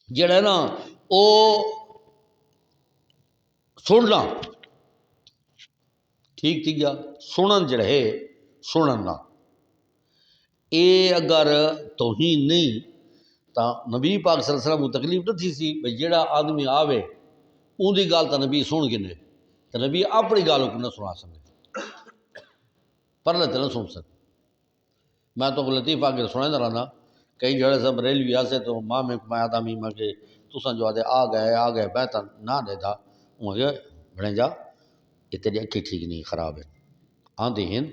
جڑا ہے نا او سننا ٹھیک تھی گیا، سنن جڑا ہے سنن نہ اے اگر توہین نہیں تا نبی پاک صلی اللہ علیہ وسلم کو تکلیف نہ تھی سی بھئی جڑا آدمی آوے اون دی گال تا نبی سن کے نے تو نبی اپنی گالوں کو نہ سنا سکے پرلے تے نہ سن سکے۔ میں تو لطیف آگے سنا رہنا کئی جڑے سب ریلوی آسے تو ماں میں آدمی میں کہ تساں جو آدھے آ گئے میں تا نہ دے دا وہاں کہ بڑے جا یہ تیری اکھی ٹھیک نہیں خراب ہے آندھی ہیں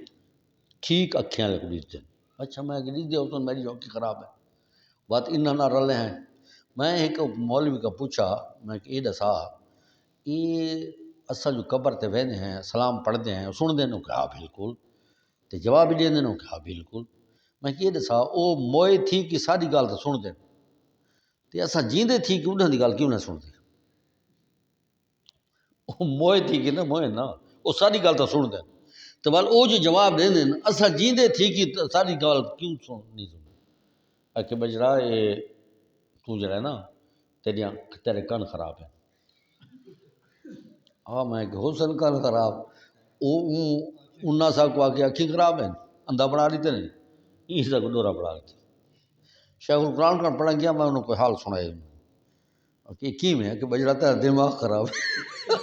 ٹھیک اکھیاں لے کو دیتے ہیں اچھا میں کہ دیتے ہو تو میری جو اکھی خراب ہے بات انہاں نہ رلے ہیں۔ میں ایک مولوی کا پوچھا میں کہ یہ دسا یہ اصل جو قبر تے وہنے ہیں سلام پڑھتے ہیں سن دیں کہ ہاں بالکل تے جواب بھی دیں کہ ہاں بالکل میں کہ یہ دسا او موئے تھی کہ ساری گال تو سن دیں تے اساں جیندے تھی کہ انہاں دی گال کیوں نہ سن دیں او موئے تھی کہ نہ موئے نہ او ساری گال تو سن دیں تو بل او جو جواب دیں دیں اساں جیندے تھی کہ ساری گال کیوں سن نہیں سن کہ بجرا یہ تو جڑا ہے نا تیرے کن خراب ہے ہاں میں کہ حسن کن خراب انہاں سا کو آ کے اکھی خراب ہیں اندھا بنا دیتے نہیں اس کا دورہ بڑھا دیتے شیخ القرآن کا پڑھا گیا میں انہوں کو حال سنایا کہ کی میں کہ بجرا تیرا دماغ خراب ہے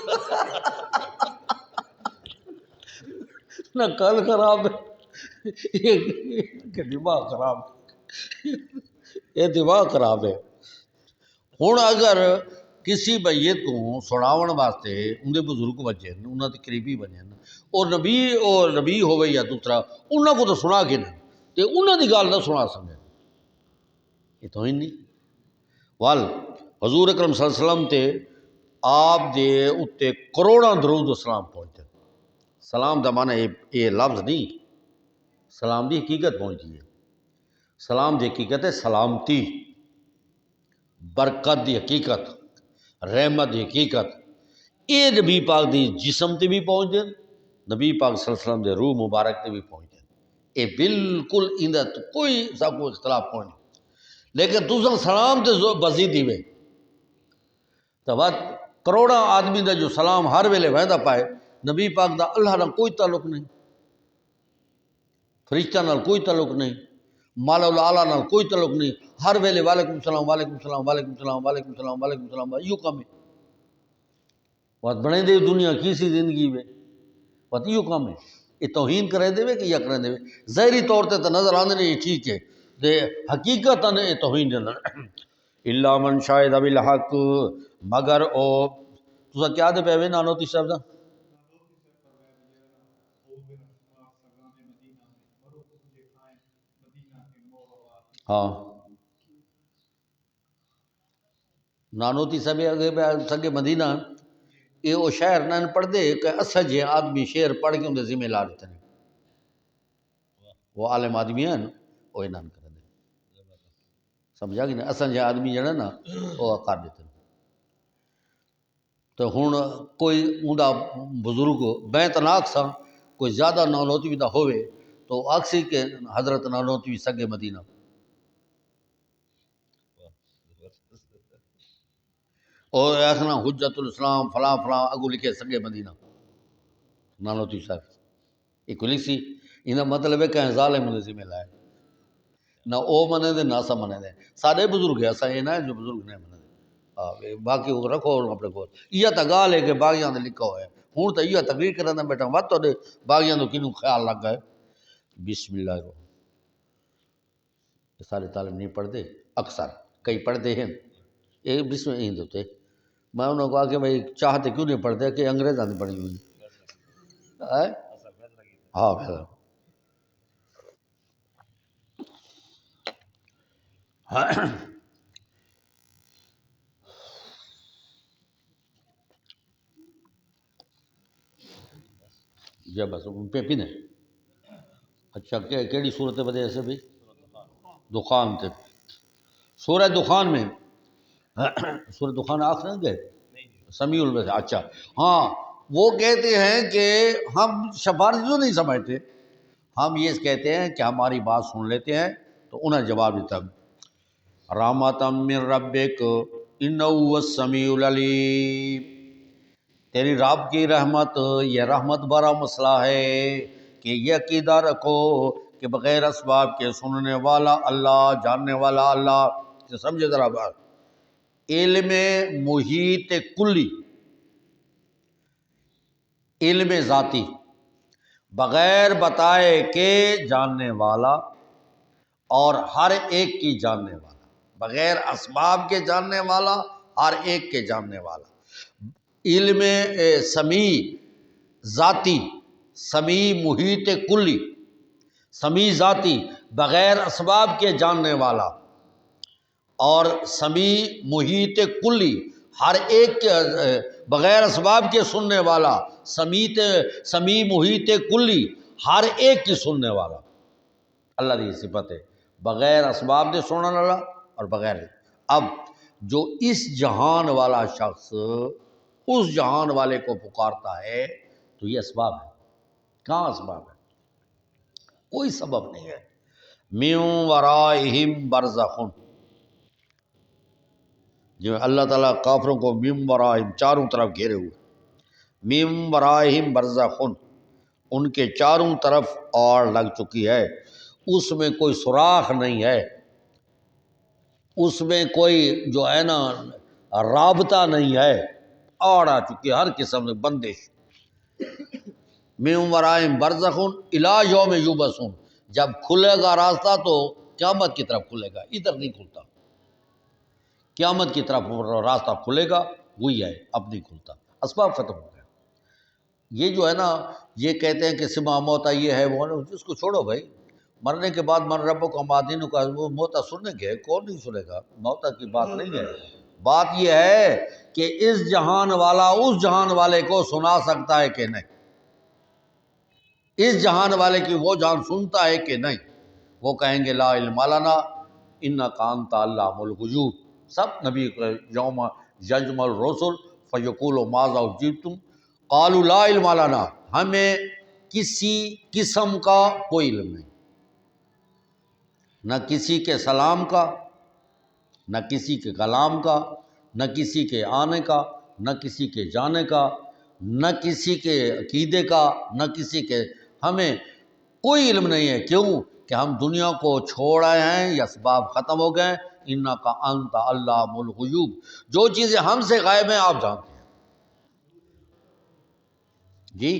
نہ کل خراب ہے کہ دماغ خراب ہے یہ دماغ خراب ہے۔ ہوں اگر کسی میت کو سناون واسطے اندر بزرگ بچے انہوں کے قریبی بنے اور نبی ہوئے یا دوسرا انہوں کو تو سنا کے نہیں تے انہوں کی گال نہ سنا سکے یہ تو ہی نہیں وال حضور اکرم صلی اللہ علیہ وسلم تے آپ دے اتے کروڑاں درود و سلام پہنچتے سلام دا معنی یہ لفظ نہیں سلام دی حقیقت پہنچی ہے سلام دی حقیقت ہے سلامتی برکت دی حقیقت رحمت دی حقیقت یہ نبی پاک دی جسم تے بھی پہنچ دیں نبی پاک صلی اللہ علیہ وسلم دے روح مبارک تے بھی پہنچ دیں یہ بالکل اندر کوئی سب کو اختلاف کوئی نہیں لیکن تساں سلام تے بزیدی میں تو بات کروڑاں آدمی دا جو سلام ہر ویلے وحدہ پائے نبی پاک دا اللہ نال کوئی تعلق نہیں فرشتہ نال کوئی تعلق نہیں مالا اعلیٰ نال کوئی تعلق نہیں ہر ویلے وعلیکم السلام وعلیکم السلام وعلیکم السلام وعلیکم السلام وعلیکم السلام یوں کام ہے بات بنے دے دنیا کی سی زندگی میں بات یوں کام ہے یہ توہین کرے دے کہ یا کرے دے ظاہری طور تے تو نظر آنے یہ ٹھیک ہے دے حقیقت نے توہین دے الا من شاہد بالحق مگر او تسا کیا دے پے نانوتی صاحب دا ہاں نانوتی صاحب سگے مدینہ یہ وہ شہر نہ پڑھ دے کہ اسجے آدمی شعر پڑھ کے اندر ذمہ لا دیتے ہیں وہ عالم آدمی ہیں وہ انہوں کر دے سمجھا کہ نہیں اسجے آدمی جڑا نا وہ کر دیتے ہیں تو ہوں کوئی اوندا بزرگ میں تو نہ آکساں کوئی زیادہ نانوتی بھی نہ ہوئے تو آکسی کہ حضرت نانوتی بھی سگے مدینہ اور ایسا حجت الاسلام فلاں فلاں اگو لکھے سگے مدینہ نانوتی صاحب یہ کو لکھ سی انہاں مطلب ہے کہ ظالم نے ذمہ لائے نہ او منے دے نہ سا منے دے سارے بزرگ ہے ایسا یہ نہ ہے جو بزرگ نہیں منے دے باقی وہ رکھو اپنے کو یہ تا گال ہے کہ باغیاں نے لکھا ہوا ہے ہوں تو یہ تقریر کرنا بیٹا مت تو دے باغیاں تو کنوں خیال لگ گئے بسم اللہ الرحمن سارے تعلیم نہیں پڑھتے اکثر کئی پڑھتے ہیں یہ بسم اللہ ہوتے میں انہوں کو کہا کہ بھائی چاہتے کیوں نہیں پڑھتے کہ انگریزاں نے پڑھی ہوئی ہاں پھر جی بس پہ پینے اچھا کیڑی صورت بدے سے بھی دخان تے سورہ دخان میں سورہ دخان آخر گئے سمیع البصر اچھا ہاں وہ کہتے ہیں کہ ہم سفارش تو نہیں سمجھتے ہم یہ کہتے ہیں کہ ہماری بات سن لیتے ہیں تو انہیں جواب دیتا رحمت من ربک انہ هو السمیع العلیم۔ تیری رب کی رحمت یہ رحمت بڑا مسئلہ ہے کہ یہ عقیدہ رکھو کہ بغیر اسباب کے سننے والا اللہ، جاننے والا اللہ۔ سمجھے ذرا بات، علم محیط کلی، علم ذاتی، بغیر بتائے کہ جاننے والا اور ہر ایک کی جاننے والا، بغیر اسباب کے جاننے والا، ہر ایک کے جاننے والا۔ علم سمیع ذاتی، سمیع محیط کلی، سمیع ذاتی بغیر اسباب کے جاننے والا، اور سمیع محیط کلی ہر ایک کے بغیر اسباب کے سننے والا، سمیع محیط کلی ہر ایک کی سننے والا۔ اللہ کی صفت ہے بغیر اسباب دے سننے والا اور بغیر۔ اب جو اس جہان والا شخص اس جہان والے کو پکارتا ہے تو یہ اسباب ہے۔ کہاں اسباب ہے؟ کوئی سبب نہیں ہے۔ من ورائہم برزخ، جو اللہ تعالیٰ کافروں کو من ورائہم چاروں طرف گھیرے ہوئے، من ورائہم برزخ، ان کے چاروں طرف آڑ لگ چکی ہے، اس میں کوئی سوراخ نہیں ہے، اس میں کوئی جو ہے نا رابطہ نہیں ہے، آڑ آ چکی ہے، ہر قسم سے بندش۔ من ورائہم برزخ الی یوم یبعثون، جب کھلے گا راستہ تو قیامت کی طرف کھلے گا، ادھر نہیں کھلتا۔ قیامت کی طرف راستہ کھلے گا، وہی ہے، اب نہیں کھلتا، اسباب ختم ہو گئے۔ یہ جو ہے نا، یہ کہتے ہیں کہ سما موتا یہ ہے وہ ہے، اس کو چھوڑو بھائی، مرنے کے بعد من ربوں کا مادین کا، وہ موتا سننے گے، کون نہیں سنے گا؟ موتا کی بات نہیں ہے۔ بات یہ ہے کہ اس جہان والا اس جہان والے کو سنا سکتا ہے کہ نہیں، اس جہان والے کی وہ جان سنتا ہے کہ نہیں؟ وہ کہیں گے لا علم لنا انک انت علام الغیوب۔ سب نبی یوم یجمع الرسل فیقول ماذا اجیبتم قالوا لا علم لنا، ہمیں کسی قسم کا کوئی علم نہیں، نہ کسی کے سلام کا، نہ کسی کے کلام کا، نہ کسی کے آنے کا، نہ کسی کے جانے کا، نہ کسی کے عقیدے کا، نہ کسی کے، ہمیں کوئی علم نہیں ہے۔ کیوں کہ ہم دنیا کو چھوڑ آئے ہیں، یہ اسباب ختم ہو گئے۔ انک انت علام الغیوب، جو چیزیں ہم سے غائب ہیں آپ جانتے ہیں۔ جی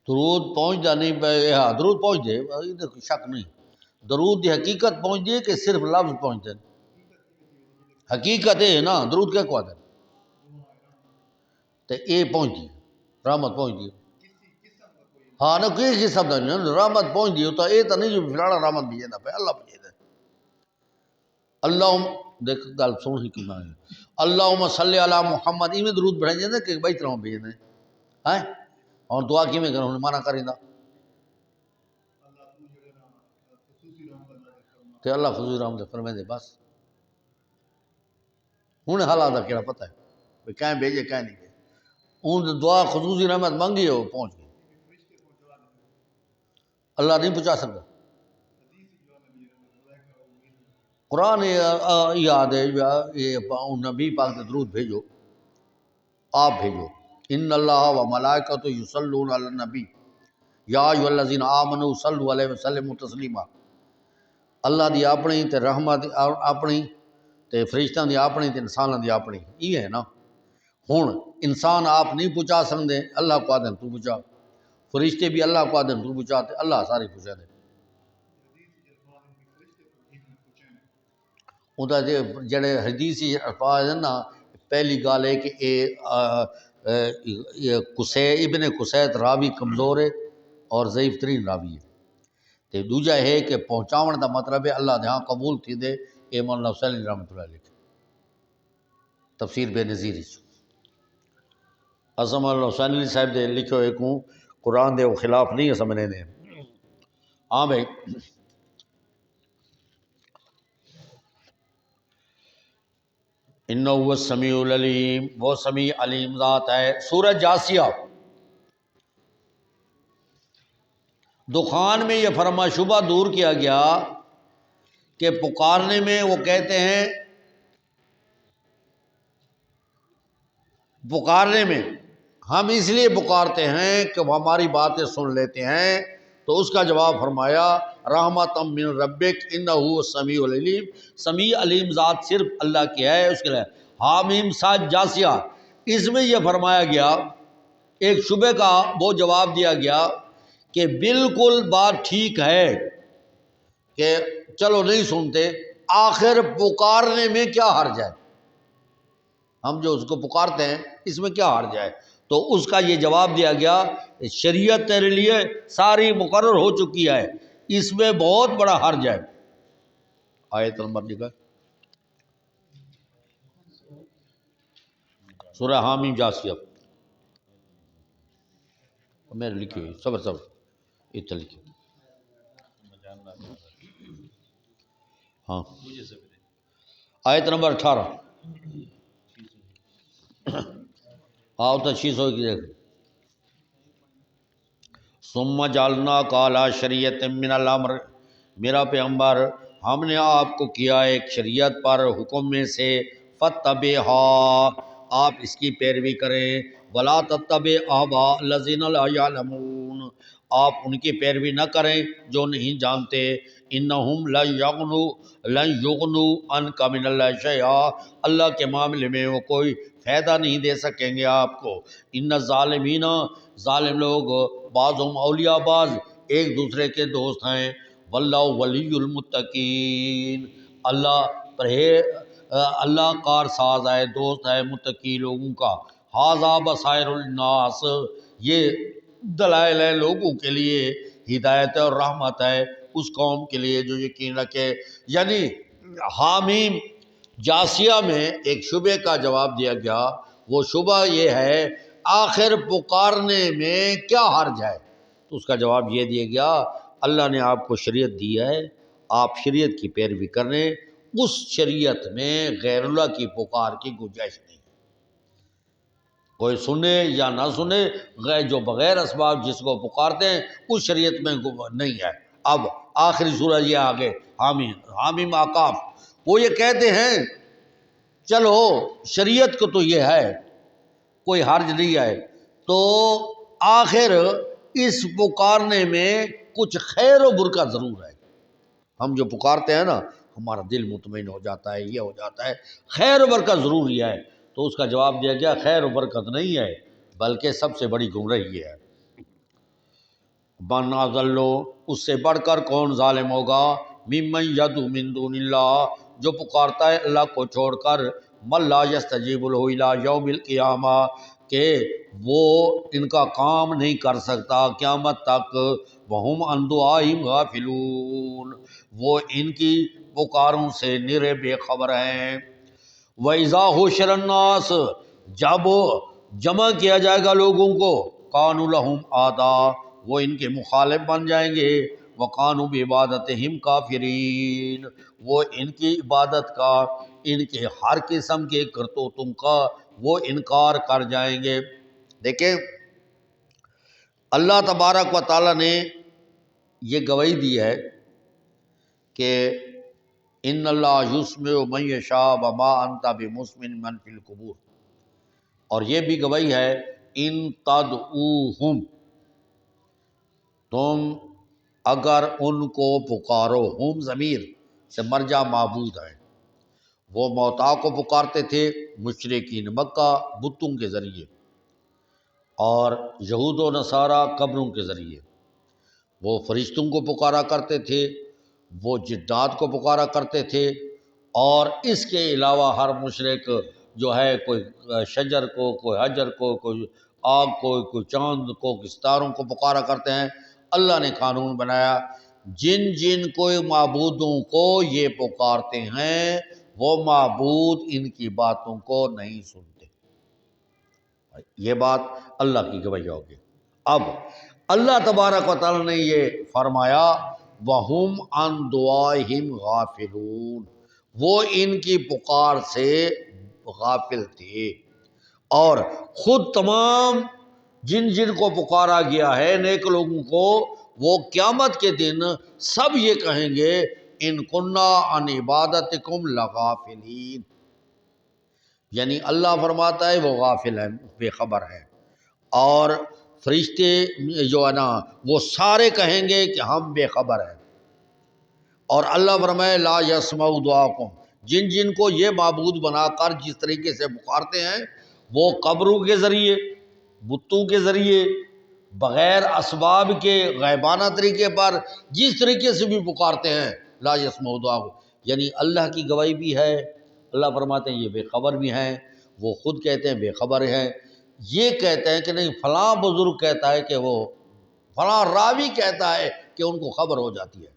درود پہنچتا نہیں، ہاں درود پہنچ دے، ادھر کوئی شک نہیں۔ درود دی حقیقت پہنچ دی کہ صرف لفظ پہنچتے ہیں؟ حقیقت ہے نا، درود کیا کو آتا ہے تو اے پہنچ دی، رحمت پہنچ دی، ہاں نا کوئی قسم کا نہیں، رحمت پہنچ دی تو اے تو نہیں جو فلانا رحمت بھیجے نا پہ اللہ بھیجے دے۔ اللہم دیکھ گل سن ہی کنا ہے، اللہم صلی علی محمد، ایویں درود بھیجے نا کہ بھائی طرح بھیجے ہیں، اور دعا کی میں کروں مانا کریں دا کہ اللہ خصوصی رحمت فرمائے دے بس۔ ہوں حالات کا کہڑا پتہ ہے بھائی کہیں بھیجے کہیں نہیں بھیجے، اون دعا خصوصی رحمت مانگی ہو پہنچ گئی، اللہ نہیں پہنچا سکتا۔ قرآن یاد ہے، یہ نبی پاک سے درود بھیجو، آپ بھیجو، ان اللہ و ملائکۃ یصلون علی النبی یا ایھا الذین آمنوا صلوا علیہ وسلموا تسلیما۔ اللہ دی اپنی تے رحمت اپنی تے فرشتاں دی اپنی تے انساناں دی اپنی، یہ ہے نا۔ ہن انسان آپ نہیں پہنچا سکتے، اللہ کو آدھن تو پہنچا، فرشتے بھی اللہ کو آدھن تو پہنچا، تے اللہ سارے پہنچا دے۔ اُندا جڑے حدیثی الفاظ ہیں نا، پہلی گال ہے کہ ابن قسیت راوی کمزور ہے اور ضعیف ترین راوی ہے، تے دوجا ہے کہ پہنچاون دا مطلب ہے اللہ دے ہاں قبول تھی دے، اے مولانا حسین رحمۃ اللہ علیہ تفسیر بے نظیر اسم مولانا حسین علی صاحب دے لکھو ایک ہوں قرآن دے وہ خلاف نہیں ہے سمجھنے نے۔ ہاں بھائی انہ هو السمیع العلیم، وہ سمیع علیم ذات ہے۔ سورہ جاسیہ دخان میں یہ فرما شبہ دور کیا گیا کہ پکارنے میں وہ کہتے ہیں، پکارنے میں ہم اس لیے پکارتے ہیں کہ وہ ہماری باتیں سن لیتے ہیں، تو اس کا جواب فرمایا رحمتم من ربک انہ السمیع العلیم، سمیع علیم ذات صرف اللہ کی ہے۔ اس کے لیے حامیم صاد جاسیہ، اس میں یہ فرمایا گیا، ایک شبہ کا وہ جواب دیا گیا کہ بالکل بات ٹھیک ہے کہ چلو نہیں سنتے، آخر پکارنے میں کیا حرج ہے، ہم جو اس کو پکارتے ہیں اس میں کیا حرج ہے؟ تو اس کا یہ جواب دیا گیا شریعت تیرے لیے ساری مقرر ہو چکی ہے، اس میں بہت بڑا حرج ہے۔ آیت نمبر لکھا سورہ حامیم جاسیہ، میں نے لکھی ہوئی، صبر اتنا لکھی، ہاں آیت نمبر 18، ہاں اتنا 600 کی دیکھ۔ ثم جعلنا کالا شریعت من الامر، میرا پیغمبر ہم نے آپ کو کیا ایک شریعت پر حکم میں سے، فتبعھا آپ اس کی پیروی کریں، ولا تتبع اہواء الذین لا یعلمون آپ ان کی پیروی نہ کریں جو نہیں جانتے، انہم لن یغنوا عنک من اللہ شیئا اللہ کے معاملے میں وہ کوئی فائدہ نہیں دے سکیں گے آپ کو، ان الظالمین ظالم لوگ بعضهم اولیاء بعض ایک دوسرے کے دوست ہیں، واللہ ولی المتقین اللہ کار ساز ہے، دوست ہے متقی لوگوں کا، ھذا بصائر الناس یہ دلائل ہے لوگوں کے لیے، ہدایت اور رحمت ہے اس قوم کے لیے جو یقین رکھے۔ یعنی حامیم جاسیہ میں ایک شبہ کا جواب دیا گیا، وہ شبہ یہ ہے آخر پکارنے میں کیا حرج ہے؟ تو اس کا جواب یہ دیا گیا اللہ نے آپ کو شریعت دی ہے، آپ شریعت کی پیروی کریں، اس شریعت میں غیر اللہ کی پکار کی گنجائش نہیں، کوئی سنے یا نہ سنے، جو بغیر اسباب جس کو پکارتے ہیں اس شریعت میں نہیں ہے۔ اب آخری سورہ یہ آگے حامیم آقاف، وہ یہ کہتے ہیں چلو شریعت کو تو یہ ہے کوئی حرج نہیں ہے، تو آخر اس پکارنے میں کچھ خیر و برکت ضرور ہے، ہم جو پکارتے ہیں نا ہمارا دل مطمئن ہو جاتا ہے، یہ ہو جاتا ہے، خیر و برکت ضروری ہے۔ تو اس کا جواب دیا گیا خیر و برکت نہیں ہے بلکہ سب سے بڑی گمراہی ہے۔ من اضل اس سے بڑھ کر کون ظالم ہوگا، ممن یدعو من دون اللہ جو پکارتا ہے اللہ کو چھوڑ کر، من لا یستجیب له الی یوم القیامہ کہ وہ ان کا کام نہیں کر سکتا قیامت تک، وہم عن دعائہم غافلون وہ ان کی پکاروں سے نرے بے خبر ہیں۔ وَإِذَا حُشِرَ النَّاسُ جب جمع کیا جائے گا لوگوں کو، قَالُوا لَهُمْ أَعْدَاءَ وہ ان کے مخالف بن جائیں گے، وَقَالُوا بِعِبَادَتِهِمْ كَافِرِينَ وہ ان کی عبادت کا، ان کے ہر قسم کے کرتوتوں کا وہ انکار کر جائیں گے۔ دیکھیں اللہ تبارک و تعالیٰ نے یہ گواہی دی ہے کہ ان اللہ یسمع من یشاء وما انت بمسمع من فی القبور، اور یہ بھی گواہی ہے ان تدعوہم تم اگر ان کو پکارو، ہم ضمیر سے مرجع معبود ہیں، وہ موتا کو پکارتے تھے مشرکین مکہ بتوں کے ذریعے، اور یہود و نصارہ قبروں کے ذریعے، وہ فرشتوں کو پکارا کرتے تھے، وہ جنات کو پکارا کرتے تھے، اور اس کے علاوہ ہر مشرک جو ہے کوئی شجر کو، کوئی حجر کو، کوئی آگ کو، کوئی چاند کو، ستاروں کو پکارا کرتے ہیں۔ اللہ نے قانون بنایا جن جن کوئی معبودوں کو یہ پکارتے ہیں وہ معبود ان کی باتوں کو نہیں سنتے، یہ بات اللہ کی گواہی ہوگی۔ اب اللہ تبارک و تعالیٰ نے یہ فرمایا وَهُمْ عَنْ دُعَائِهِمْ غَافِلُونَ وہ ان کی پکار سے غافل تھے۔ اور خود تمام جن جن کو پکارا گیا ہے نیک لوگوں کو، وہ قیامت کے دن سب یہ کہیں گے ان کننا عن عبادتکم لغافلین، یعنی اللہ فرماتا ہے وہ غافل ہیں، بے خبر ہیں، اور فرشتے جو ہے نا وہ سارے کہیں گے کہ ہم بے خبر ہیں۔ اور اللہ فرمائے لا یسمع دعاکم، جن جن کو یہ معبود بنا کر جس طریقے سے پکارتے ہیں، وہ قبروں کے ذریعے، بتوں کے ذریعے، بغیر اسباب کے غیبانہ طریقے پر جس طریقے سے بھی پکارتے ہیں، لا یسمع دعاکم، یعنی اللہ کی گواہی بھی ہے، اللہ فرماتے ہیں یہ بے خبر بھی ہیں، وہ خود کہتے ہیں بے خبر ہیں، یہ کہتے ہیں کہ نہیں فلاں بزرگ کہتا ہے کہ وہ فلاں راوی کہتا ہے کہ ان کو خبر ہو جاتی ہے،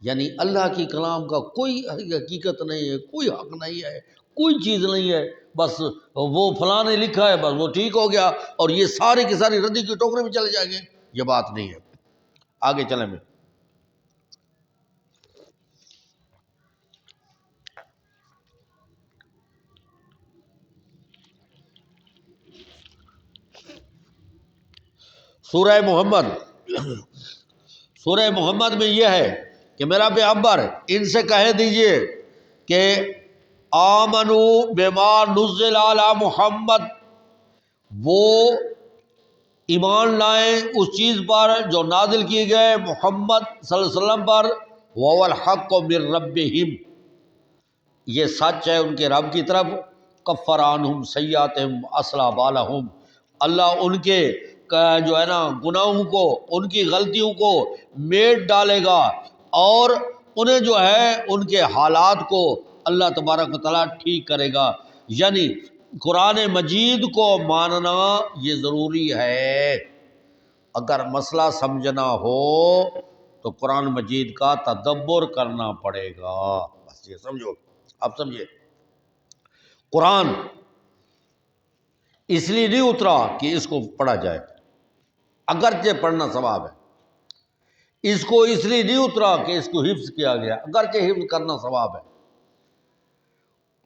یعنی اللہ کی کلام کا کوئی حقیقت نہیں ہے، کوئی حق نہیں ہے، کوئی چیز نہیں ہے، بس وہ فلاں نے لکھا ہے بس وہ ٹھیک ہو گیا، اور یہ ساری کی ساری ردی کی ٹوکرے میں چلے جائیں گے، یہ بات نہیں ہے۔ آگے چلیں میں سورہ محمد، سورہ محمد میں یہ ہے کہ میرا پیغمبر ان سے کہہ دیجئے کہ آمنو بما نزل علی محمد، وہ ایمان لائیں اس چیز پر جو نازل کیے گئے محمد صلی اللہ علیہ وسلم پر، وَهُوَ الْحَقُّ مِن رَبِّهِمْ، یہ سچ ہے ان کے رب کی طرف، کفر عنہم سیئاتہم اصلح بالہم، اللہ ان کے جو ہے نا گناہوں کو، ان کی غلطیوں کو میٹ ڈالے گا، اور انہیں جو ہے ان کے حالات کو اللہ تبارک و تعالیٰ ٹھیک کرے گا۔ یعنی قرآن مجید کو ماننا یہ ضروری ہے، اگر مسئلہ سمجھنا ہو تو قرآن مجید کا تدبر کرنا پڑے گا، بس یہ سمجھو۔ اب سمجھے، قرآن اس لیے نہیں اترا کہ اس کو پڑھا جائے، اگرچہ پڑھنا ثواب ہے، اس کو اس لیے نہیں اترا کہ اس کو حفظ کیا گیا، اگرچہ حفظ کرنا ثواب ہے،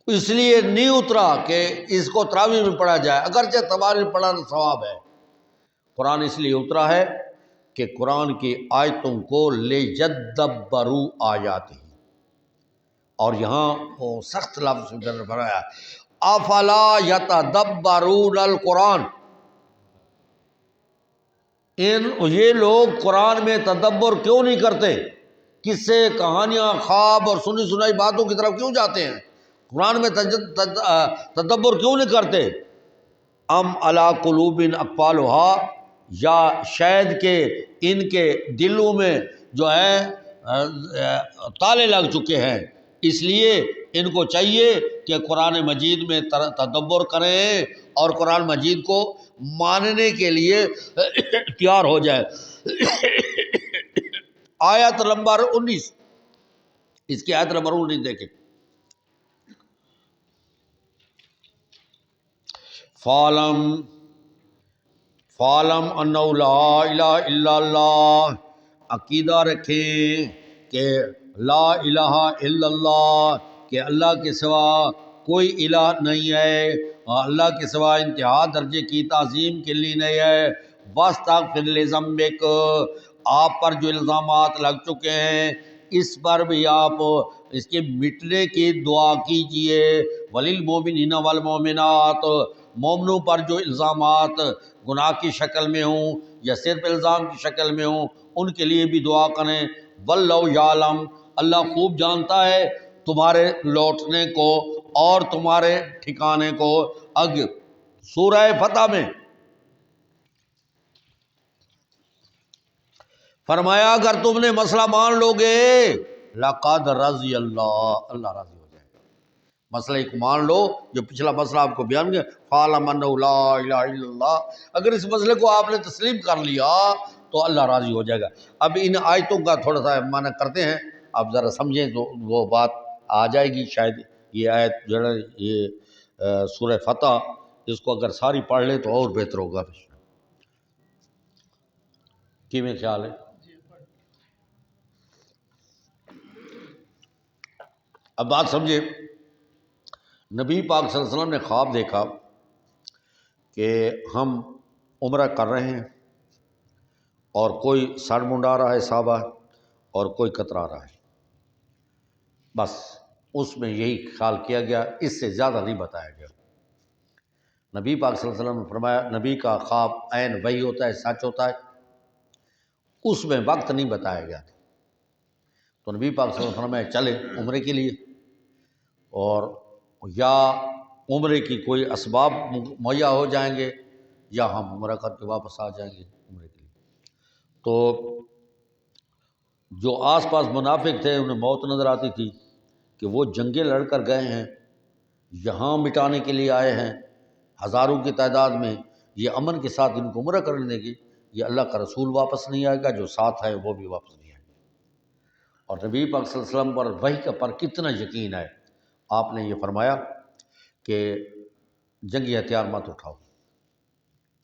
اس لیے نہیں اترا کہ اس کو تراویح میں پڑھا جائے، اگرچہ تراویح میں پڑھنا ثواب ہے۔ قرآن اس لیے اترا ہے کہ قرآن کی آیتوں کو لیجدبروا آیاتہ، اور یہاں وہ سخت لفظ میں فرمایا افلا یتدبرون القرآن، یہ لوگ قرآن میں تدبر کیوں نہیں کرتے، قصے کہانیاں خواب اور سنی سنائی باتوں کی طرف کیوں جاتے ہیں، قرآن میں تدبر کیوں نہیں کرتے، ام علی قلوب اقفالها، یا شاید کہ ان کے دلوں میں جو ہے تالے لگ چکے ہیں، اس لیے ان کو چاہیے کہ قرآن مجید میں تدبر کریں اور قرآن مجید کو ماننے کے لیے تیار ہو جائے۔ آیت نمبر 19، اس کی آیت نمبر 19 دیکھیں، فَعْلَمْ أَنَّهُ لَا إِلَهَ إِلَّا اللَّهُ، عقیدہ رکھیں کہ لا الہ الا اللہ، کہ اللہ کے سوا کوئی الہ نہیں ہے، اور اللہ کے سوا انتہا درجے کی تعظیم کے لیے نہیں ہے، وَاسْتَغْفِرْ لِذَنبِكَ، آپ پر جو الزامات لگ چکے ہیں اس پر بھی آپ اس کے مٹنے کی دعا کیجئے، وَلِلْمُؤْمِنِينَ وَالْمُؤْمِنَاتِ، مومنوں پر جو الزامات گناہ کی شکل میں ہوں یا صرف الزام کی شکل میں ہوں ان کے لیے بھی دعا کریں، وَاللَّهُ يَعْلَمُ، اللہ خوب جانتا ہے تمہارے لوٹنے کو اور تمہارے ٹھکانے کو۔ سورہ فتح میں فرمایا اگر تم نے مسئلہ مان لو گے لَقَدْ رَضِيَ اللَّهُ، اللہ راضی ہو جائے گا، مسئلہ ایک مان لو، جو پچھلا مسئلہ آپ کو بیان کیا فَعْلَمْ أَنَّهُ لَا إِلَهَ إِلَّا اللَّهُ، اگر اس مسئلے کو آپ نے تسلیم کر لیا تو اللہ راضی ہو جائے گا۔ اب ان آیتوں کا تھوڑا سا معنی کرتے ہیں، آپ ذرا سمجھیں تو وہ بات آ جائے گی، شاید یہ آیت جو ہے یہ سورہ فتح، اس کو اگر ساری پڑھ لیں تو اور بہتر ہوگا۔ کی میں خیال ہے، اب بات سمجھے، نبی پاک صلی اللہ علیہ وسلم نے خواب دیکھا کہ ہم عمرہ کر رہے ہیں اور کوئی سر منڈا رہا ہے صحابہ اور کوئی کترا رہا ہے، بس اس میں یہی خیال کیا گیا، اس سے زیادہ نہیں بتایا گیا۔ نبی پاک صلی اللہ علیہ وسلم نے فرمایا نبی کا خواب عین وحی ہوتا ہے، سچ ہوتا ہے، اس میں وقت نہیں بتایا گیا تھا۔ تو نبی پاک صلی اللہ علیہ وسلم فرمایا چلے عمرے کے لیے، اور یا عمرے کی کوئی اسباب مہیا ہو جائیں گے یا ہم عمرہ کر کے واپس آ جائیں گے عمرے کے لیے۔ تو جو آس پاس منافق تھے انہیں موت نظر آتی تھی کہ وہ جنگیں لڑ کر گئے ہیں، یہاں مٹانے کے لیے آئے ہیں ہزاروں کی تعداد میں، یہ امن کے ساتھ ان کو عمرہ کرنے دیں گے، یہ اللہ کا رسول واپس نہیں آئے گا، جو ساتھ ہے وہ بھی واپس نہیں آئے گا۔ اور نبی پاک صلی اللہ علیہ وسلم پر وحی کا پر کتنا یقین ہے، آپ نے یہ فرمایا کہ جنگی ہتھیار مت اٹھاؤ،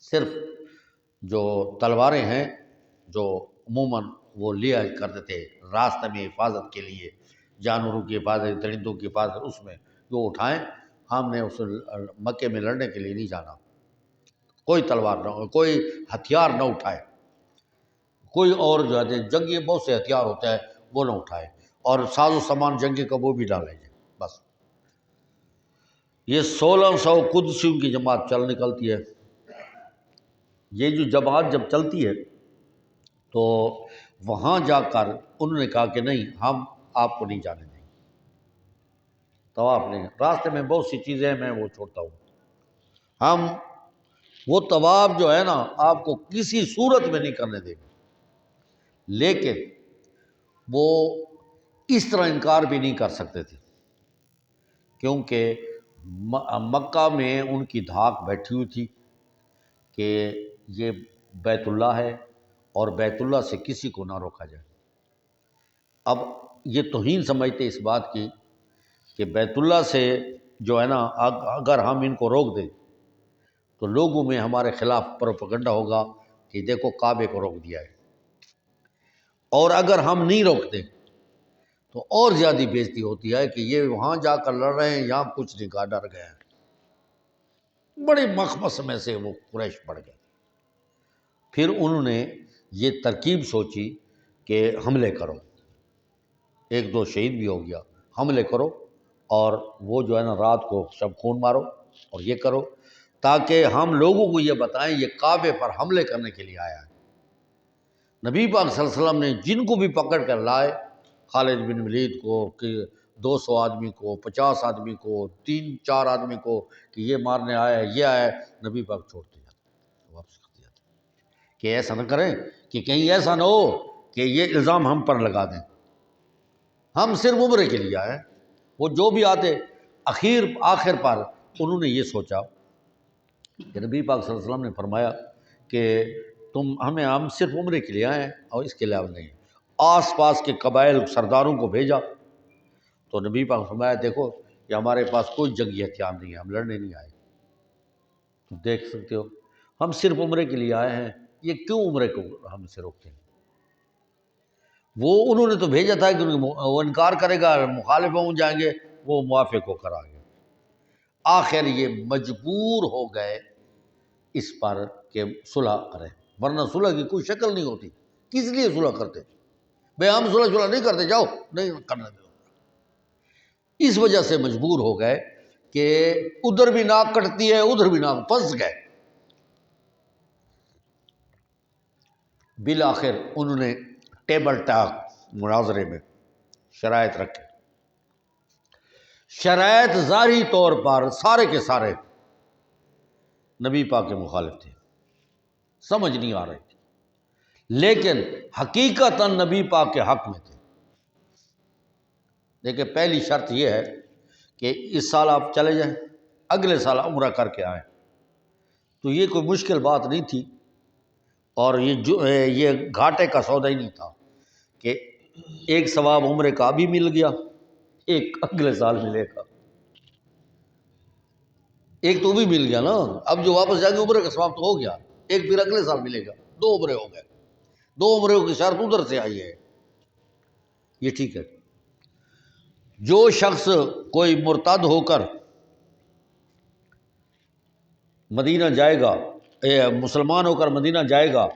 صرف جو تلواریں ہیں جو عموماً وہ لیا کرتے تھے راستے میں حفاظت کے لیے، جانوروں کی حفاظت، درندوں کی حفاظت، اس میں جو اٹھائیں، ہم نے اس مکے میں لڑنے کے لیے نہیں جانا، کوئی تلوار نہ، کوئی ہتھیار نہ اٹھائے، کوئی اور جو ہے جنگی بہت سے ہتھیار ہوتا ہے وہ نہ اٹھائے، اور ساز و سامان جنگی کا وہ بھی نہ لے جائے۔ بس یہ 1600 قدسیوں کی جماعت چل نکلتی ہے۔ یہ جو جماعت جب چلتی ہے تو وہاں جا کر انہوں نے کہا کہ نہیں، ہم آپ کو نہیں جانے دیں گے، طواف نہیں، راستے میں بہت سی چیزیں ہیں میں وہ چھوڑتا ہوں، ہم وہ طواف جو ہے نا آپ کو کسی صورت میں نہیں کرنے دیں گے۔ لیکن وہ اس طرح انکار بھی نہیں کر سکتے تھے، کیونکہ مکہ میں ان کی دھاک بیٹھی ہوئی تھی کہ یہ بیت اللہ ہے اور بیت اللہ سے کسی کو نہ روکا جائے۔ اب یہ توہین سمجھتے اس بات کی کہ بیت اللہ سے جو ہے نا اگر ہم ان کو روک دیں تو لوگوں میں ہمارے خلاف پروپیگنڈا ہوگا کہ دیکھو کعبے کو روک دیا ہے، اور اگر ہم نہیں روکتے تو اور زیادہ بےزتی ہوتی ہے کہ یہ وہاں جا کر لڑ رہے ہیں، یہاں کچھ نہیں کہا، ڈر گئے ہیں۔ بڑے مخمس میں سے وہ قریش پڑ گئے۔ پھر انہوں نے یہ ترکیب سوچی کہ حملے کرو، ایک دو شہید بھی ہو گیا، حملے کرو اور وہ جو ہے نا رات کو سب خون مارو اور یہ کرو، تاکہ ہم لوگوں کو یہ بتائیں یہ کعبے پر حملے کرنے کے لیے آیا ہے۔ نبی پاک صلی اللہ علیہ وسلم نے جن کو بھی پکڑ کر لائے، خالد بن ولید کو کہ 200 آدمی کو، 50 آدمی کو، 3-4 آدمی کو کہ یہ مارنے آیا ہے، یہ آیا ہے، نبی پاک چھوڑتے جاتے، واپس کر دیا تھا کہ ایسا نہ کریں کہ کہیں ایسا نہ ہو کہ یہ الزام ہم پر لگا دیں، ہم صرف عمرے کے لیے آئے۔ وہ جو بھی آتے آخر پر انہوں نے یہ سوچا کہ نبی پاک صلی اللہ علیہ وسلم نے فرمایا کہ ہم صرف عمرے کے لیے آئے ہیں اور اس کے علاوہ نہیں۔ آس پاس کے قبائل سرداروں کو بھیجا تو نبی پاک نے فرمایا دیکھو کہ ہمارے پاس کوئی جنگی ہتھیار نہیں ہے، ہم لڑنے نہیں آئے، تم دیکھ سکتے ہو ہم صرف عمرے کے لیے آئے ہیں، یہ کیوں عمرے کو ہم سے روکتے ہیں؟ وہ انہوں نے تو بھیجا تھا کہ وہ انکار کرے گا، مخالف ہوں جائیں گے، وہ موافق ہو کر آ گئے۔ آخر یہ مجبور ہو گئے اس پر کہ صلح کریں، ورنہ صلح کی کوئی شکل نہیں ہوتی، کس لیے صلح کرتے؟ بھئی ہم صلح نہیں کرتے، جاؤ نہیں کرنے دو۔ اس وجہ سے مجبور ہو گئے کہ ادھر بھی ناک کٹتی ہے ادھر بھی ناک، پھنس گئے۔ بالآخر انہوں نے ٹیبل ٹاک مناظرے میں شرائط رکھے، شرائط ظاہری طور پر سارے کے سارے نبی پاک کے مخالف تھے، سمجھ نہیں آ رہے تھے، لیکن حقیقتاً نبی پاک کے حق میں تھے۔ دیکھیں پہلی شرط یہ ہے کہ اس سال آپ چلے جائیں، اگلے سال عمرہ کر کے آئیں، تو یہ کوئی مشکل بات نہیں تھی، اور یہ گھاٹے کا سودا ہی نہیں تھا کہ ایک ثواب عمرے کا بھی مل گیا، ایک اگلے سال ملے گا، ایک تو بھی مل گیا نا، اب جو واپس جائیں گے عمرے کا ثواب تو ہو گیا، ایک پھر اگلے سال ملے گا، 2 عمرے ہو گئے، 2 عمروں کی شرط ادھر سے آئی ہے، یہ ٹھیک ہے۔ جو شخص کوئی مرتد ہو کر مدینہ جائے گا، مسلمان ہو کر مدینہ جائے گا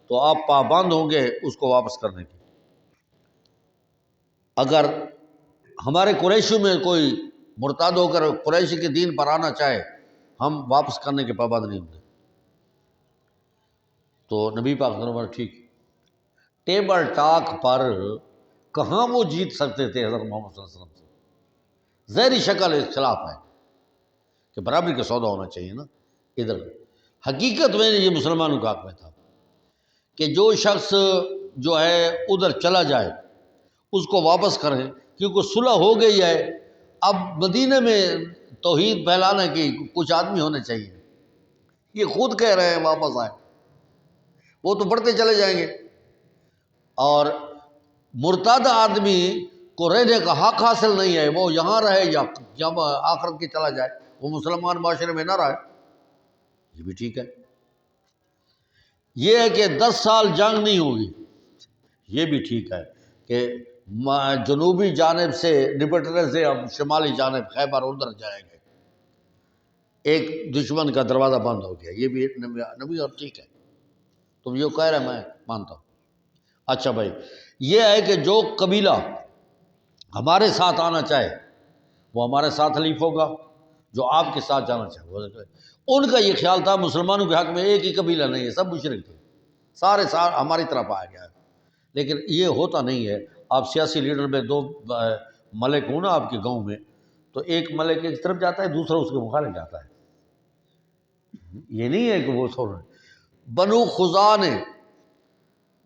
تو آپ پابند ہوں گے اس کو واپس کرنے کی۔ اگر ہمارے قریشی میں کوئی مرتد ہو کر قریشی کے دین پر آنا چاہے، ہم واپس کرنے کے پابند نہیں ہوں گے۔ تو نبی پاک صلی اللہ علیہ وسلم ٹھیک، ٹیبل ٹاک پر کہاں وہ جیت سکتے تھے حضرت محمد صلی اللہ علیہ وسلم سے؟ ظاہری شکل اختلاف ہے کہ برابری کا سودا ہونا چاہیے نا۔ ادھر حقیقت میں یہ مسلمانوں کا حق میں تھا کہ جو شخص جو ہے ادھر چلا جائے اس کو واپس کریں، کیونکہ صلح ہو گئی ہے۔ اب مدینہ میں توحید پھیلانے کی کچھ آدمی ہونے چاہیے، یہ خود کہہ رہے ہیں واپس آئے، وہ تو بڑھتے چلے جائیں گے، اور مرتد آدمی کو رہنے کا حق حاصل نہیں ہے، وہ یہاں رہے یا جب آخرت کی چلا جائے، وہ مسلمان معاشرے میں نہ رہے۔ یہ بھی ٹھیک ہے۔ یہ ہے کہ 10 سال جنگ نہیں ہوگی، یہ بھی ٹھیک ہے کہ جنوبی جانب سے نپٹنے سے اب شمالی جانب خیبر ادھر جائیں گے، ایک دشمن کا دروازہ بند ہو گیا، یہ بھی نبی اور ٹھیک ہے، تم جو کہہ رہے میں مانتا ہوں۔ اچھا بھائی، یہ ہے کہ جو قبیلہ ہمارے ساتھ آنا چاہے وہ ہمارے ساتھ حلیف ہوگا، جو آپ کے ساتھ جانا چاہے وہ۔ ان کا یہ خیال تھا مسلمانوں کے حق میں ایک ہی قبیلہ نہیں ہے، سب مشرک تھے، سارے ہماری طرف آیا گیا ہے۔ لیکن یہ ہوتا نہیں ہے۔ آپ سیاسی لیڈر میں 2 ملک ہوں نا آپ کے گاؤں میں، تو ایک ملک ایک طرف جاتا ہے، دوسرا اس کے مخالف جاتا ہے۔ یہ نہیں ہے کہ وہ چھوڑ رہے۔ بنو خزاع نے،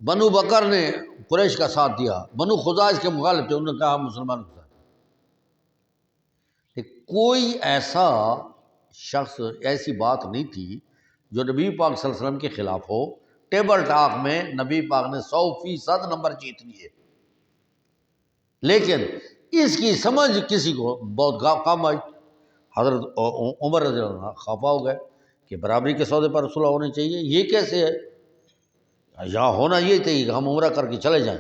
بنو بکر نے قریش کا ساتھ دیا، بنو خزاع اس کے مخالف تھے، انہوں نے کہا ہم مسلمانوں کے ساتھ۔ کوئی ایسا شخص، ایسی بات نہیں تھی جو نبی پاک صلی اللہ علیہ وسلم کے خلاف ہو۔ ٹیبل ٹاک میں نبی پاک نے 100% نمبر جیت لیے، لیکن اس کی سمجھ کسی کو بہت کم آئی۔ حضرت عمر رضی اللہ عنہ خفا ہو گئے کہ برابری کے سودے پر صلح ہونی چاہیے، یہ کیسے ہے؟ یہاں ہونا یہ چاہیے کہ ہم عمرہ کر کے چلے جائیں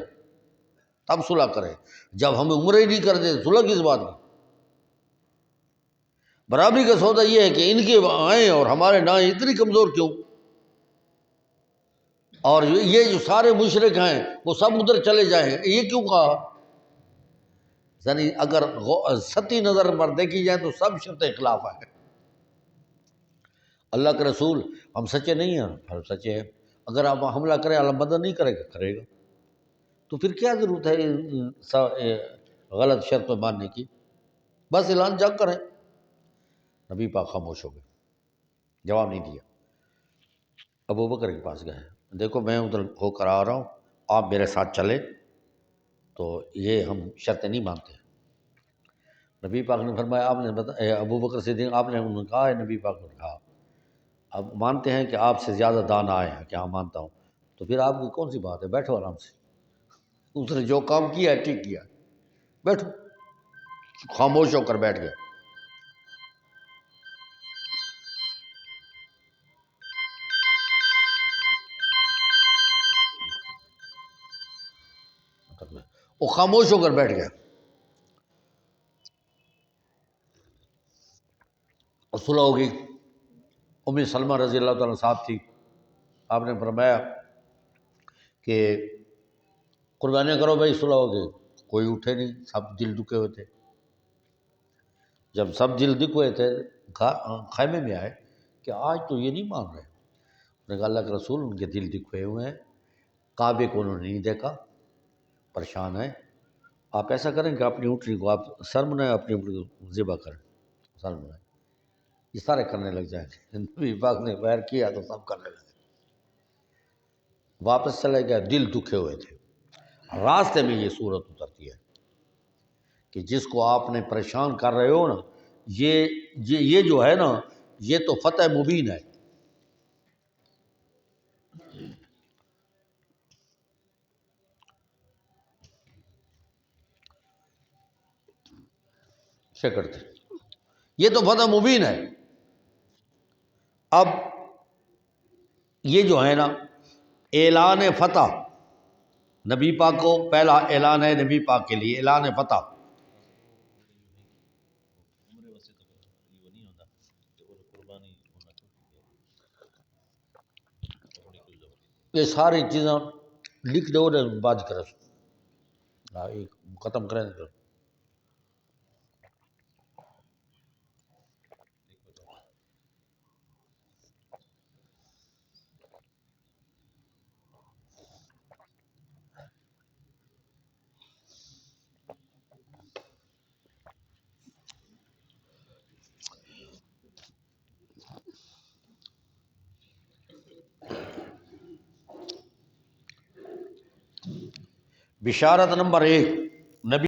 تب صلح کریں، جب ہم عمرہ ہی نہیں کرتے صلح کس بات کی؟ برابری کا سودا یہ ہے کہ ان کے آئیں اور ہمارے نہ آئیں، اتنی کمزور کیوں؟ اور یہ جو سارے مشرک ہیں وہ سب ادھر چلے جائیں، یہ کیوں کہا؟ یعنی اگر سطحی نظر پر دیکھی جائے تو سب شرط اخلاف ہے۔ اللہ کے رسول، ہم سچے نہیں ہیں، ہم سچے ہیں، اگر آپ حملہ کریں اللہ مدد نہیں کرے گا، کرے گا، تو پھر کیا ضرورت ہے غلط شرط پہ ماننے کی؟ بس اعلان جنگ کریں۔ نبی پاک خاموش ہو گئے، جواب نہیں دیا۔ ابو بکر کے پاس گئے، دیکھو میں ادھر ہو کر آ رہا ہوں، آپ میرے ساتھ چلے تو یہ ہم شرطیں نہیں مانتے۔ نبی پاک نے فرمایا، آپ نے بتایا ابو بکر صدیق، آپ نے انہوں نے کہا ہے، نبی پاک نے کہا اب مانتے ہیں کہ آپ سے زیادہ دانا آئے ہیں، کہ ہاں مانتا ہوں، تو پھر آپ کی کون سی بات ہے؟ بیٹھو آرام سے، اس نے جو کام کیا ہے ٹھیک کیا، بیٹھو۔ خاموش ہو کر بیٹھ گیا۔ وہ خاموش ہو کر بیٹھ گیا۔ اور صلح ہو گئی۔ ام سلمہ رضی اللہ تعالیٰ صاحب تھی، آپ نے فرمایا کہ قربانیاں کرو بھائی، صلح ہو گئی۔ کوئی اٹھے نہیں، سب دل دکھے ہوئے تھے۔ جب سب دل دکھے ہوئے تھے خیمے میں آئے کہ آج تو یہ نہیں مان رہے۔ انہوں نے کہا اللہ کے رسول، ان کے دل دکھے ہوئے ہیں، کعبے کو انہوں نے نہیں دیکھا، پریشان ہیں، آپ ایسا کریں کہ اپنی اونٹنی کو آپ سر منائیں، اپنی اونٹنی کو ذبح کریں، سر منائیں، یہ سارے کرنے لگ جائیں گے۔ نبی پاک نے غیر کیا تو سب کرنے لگے، واپس چلے گئے، دل دکھے ہوئے تھے۔ راستے میں یہ صورت اترتی ہے کہ جس کو آپ نے پریشان کر رہے ہو نا، یہ جو ہے نا، یہ تو فتح مبین ہے۔ کرتے یہ تو فتح مبین ہے۔ اب یہ جو ہے نا اعلان فتح، نبی پاک کو پہلا اعلان ہے، نبی پاک کے لیے اعلان فتح۔ یہ ساری چیزاں لکھ دو بعد کرے ہاں یہ ختم کریں تو بشارت نمبر 1 نبی